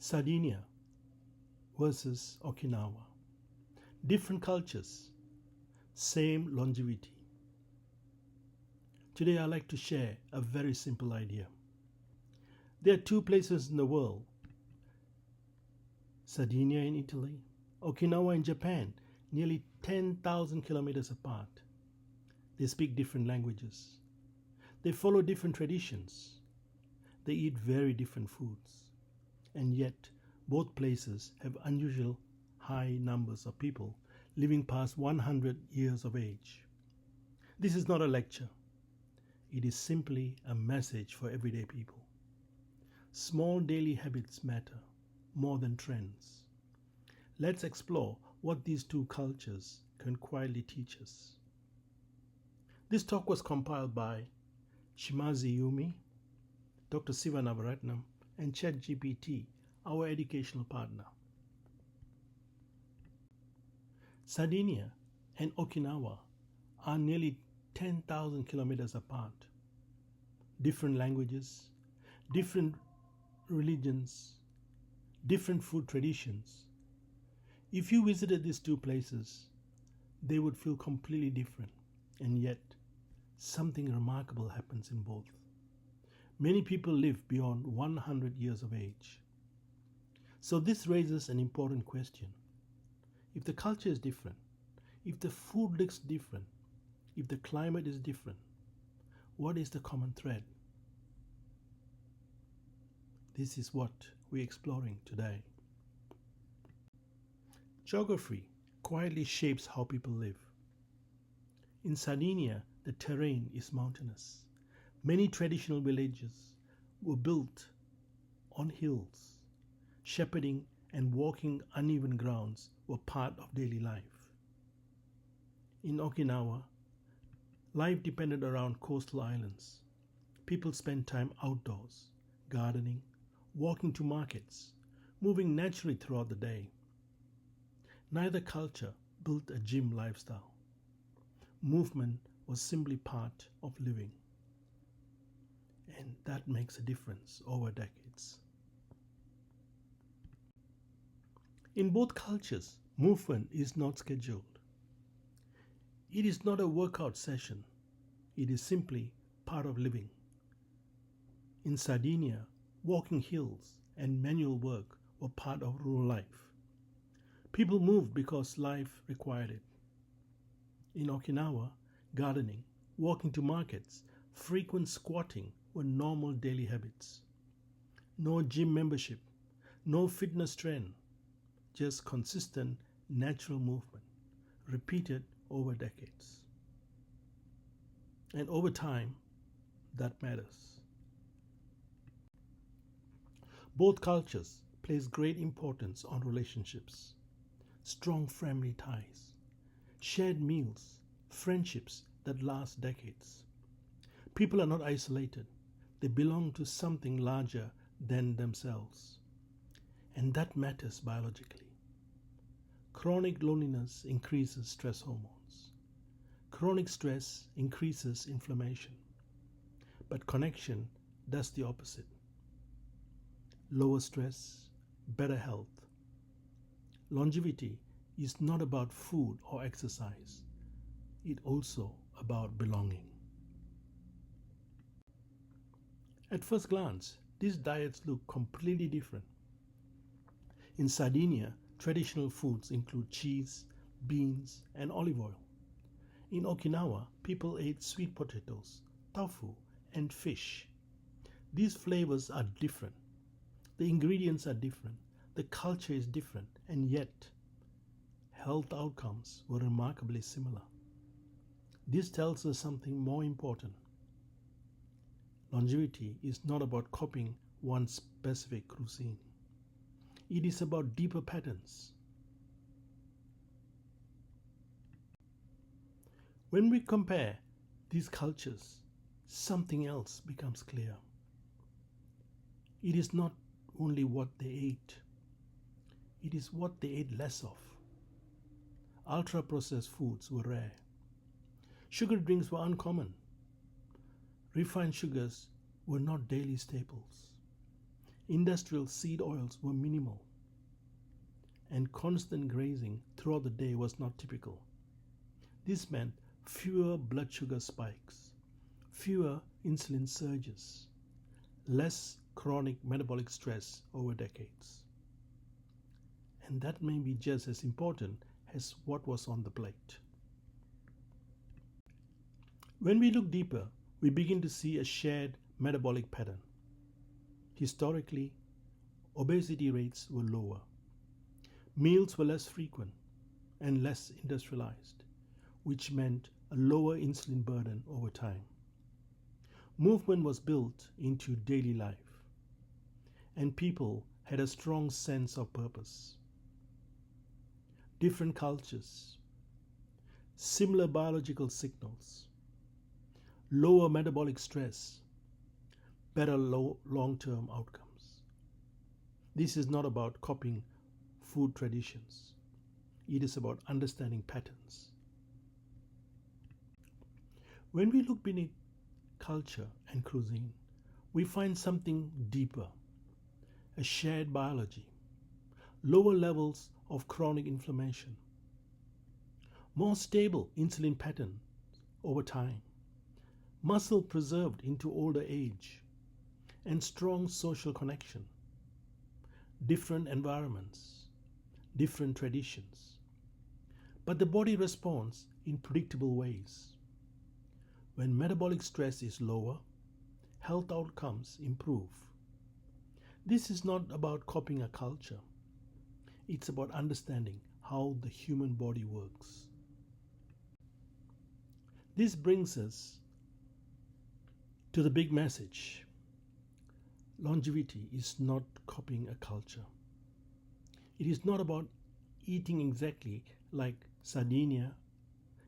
Sardinia versus Okinawa. Different cultures, same longevity. Today I'd like to share a very simple idea. There are two places in the world, Sardinia in Italy, Okinawa in Japan, nearly 10,000 kilometers apart. They speak different languages. They follow different traditions. They eat very different foods. And yet, both places have unusual high numbers of people living past 100 years of age. This is not a lecture. It is simply a message for everyday people. Small daily habits matter more than trends. Let's explore what these two cultures can quietly teach us. This talk was compiled by Shimazi Yumi, Dr. Siva Navaratnam, and ChatGPT, our educational partner. Sardinia and Okinawa are nearly 10,000 kilometers apart. Different languages, different religions, different food traditions. If you visited these two places, they would feel completely different, and yet something remarkable happens in both. Many people live beyond 100 years of age. So this raises an important question. If the culture is different, if the food looks different, if the climate is different, what is the common thread? This is what we're exploring today. Geography quietly shapes how people live. In Sardinia, the terrain is mountainous. Many traditional villages were built on hills. Shepherding and walking uneven grounds were part of daily life. In Okinawa, life depended around coastal islands. People spent time outdoors, gardening, walking to markets, moving naturally throughout the day. Neither culture built a gym lifestyle. Movement was simply part of living. And that makes a difference over decades. In both cultures, movement is not scheduled. It is not a workout session. It is simply part of living. In Sardinia, walking hills and manual work were part of rural life. People moved because life required it. In Okinawa, gardening, walking to markets, frequent squatting were normal daily habits. No gym membership, no fitness trend, just consistent natural movement, repeated over decades. And over time, that matters. Both cultures place great importance on relationships, strong family ties, shared meals, friendships that last decades. People are not isolated. They belong to something larger than themselves. And that matters biologically. Chronic loneliness increases stress hormones. Chronic stress increases inflammation. But connection does the opposite. Lower stress, better health. Longevity is not about food or exercise. It's also about belonging. At first glance, these diets look completely different. In Sardinia, traditional foods include cheese, beans, and olive oil. In Okinawa, people ate sweet potatoes, tofu, and fish. These flavors are different. The ingredients are different. The culture is different, and yet, health outcomes were remarkably similar. This tells us something more important. Longevity is not about copying one specific cuisine. It is about deeper patterns. When we compare these cultures, something else becomes clear. It is not only what they ate, it is what they ate less of. Ultra-processed foods were rare. Sugar drinks were uncommon. Refined sugars were not daily staples. Industrial seed oils were minimal, and constant grazing throughout the day was not typical. This meant fewer blood sugar spikes, fewer insulin surges, less chronic metabolic stress over decades. And that may be just as important as what was on the plate. When we look deeper, we begin to see a shared metabolic pattern. Historically, obesity rates were lower. Meals were less frequent and less industrialized, which meant a lower insulin burden over time. Movement was built into daily life, and people had a strong sense of purpose. Different cultures, similar biological signals, lower metabolic stress, better long-term outcomes. This is not about copying food traditions. It is about understanding patterns. When we look beneath culture and cuisine, we find something deeper, a shared biology, lower levels of chronic inflammation, more stable insulin patterns over time, muscle preserved into older age, and strong social connection, different environments, different traditions. But the body responds in predictable ways. When metabolic stress is lower, health outcomes improve. This is not about copying a culture. It's about understanding how the human body works. This brings us to the big message. Longevity is not copying a culture. It is not about eating exactly like Sardinia.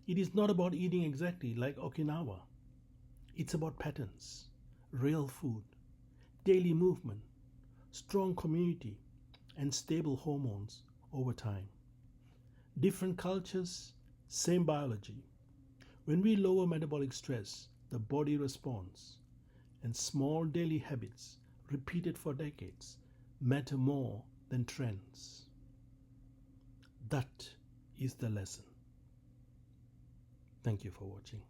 It is not about eating exactly like Okinawa. It's about patterns, real food, daily movement, strong community, and stable hormones over time. Different cultures, same biology. When we lower metabolic stress, the body responds, and small daily habits, repeated for decades, matter more than trends. That is the lesson. Thank you for watching.